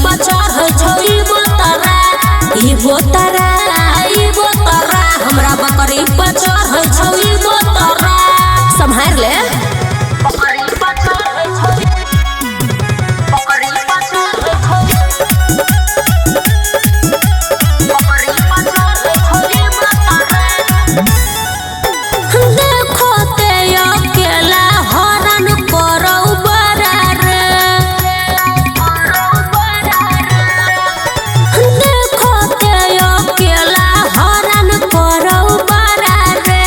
पर चढ़ै छौ ई बोतरा हमरा बकरी पर चढ़ै छौ ई बोतरा संभार ले बकरी पर चढ़ै छौ बकरी पर चढ़ै छौ बकरी पर चढ़ै छौ ई बोतरा देखो ते अकेला हरण करौ बरा रे देखो ते अकेला हरण करौ बरा रे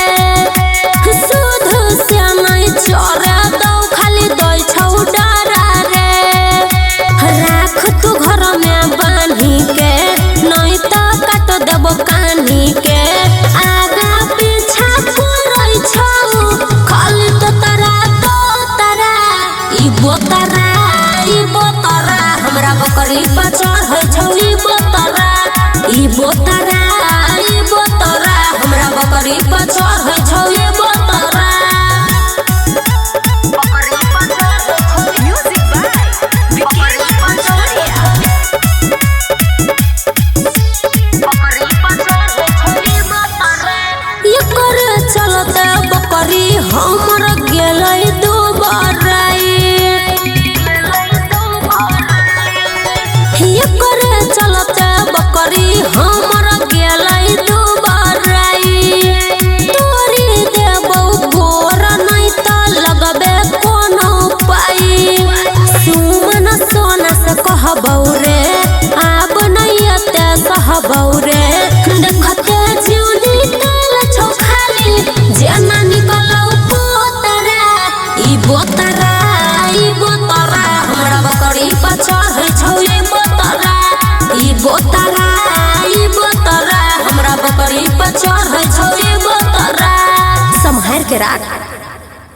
सुध से नहीं चढ़े दौ खाली दै छौ डरा रे राख तू घर में बांधी के नहीं तो काट देबो कान्ही के आगा पीछा करै छौ खाली तो तारा ई बोतरा हमरा बकरी पर चढ़ै छौ ई बोतरा हमरा बकरी पर चढ़ै छौ ई बोतरा बकरी पर चढ़ै छौ म्यूजिक बाय विकेश पंचोलिया बकरी पर चढ़ै छौ ई बोतरा एकर चलते बकरी हमर गेलै दुबराई एकर चलते बकरी हमर गेलै दुबराई तोरी देबौ गोर नहीं तो लगबे कोनो पाई सुमन सोना से कहबौ रे आब नहीं एते सहबौ रे देखते जीव निकल छौ खाली जेना निकलौ बोतरा ई बोतरा हमरा बकरी पर चढ़ै छौ ई बोतरा हमरा बकरी पर चढ़ै छौ ई बोतरा संभार के राख।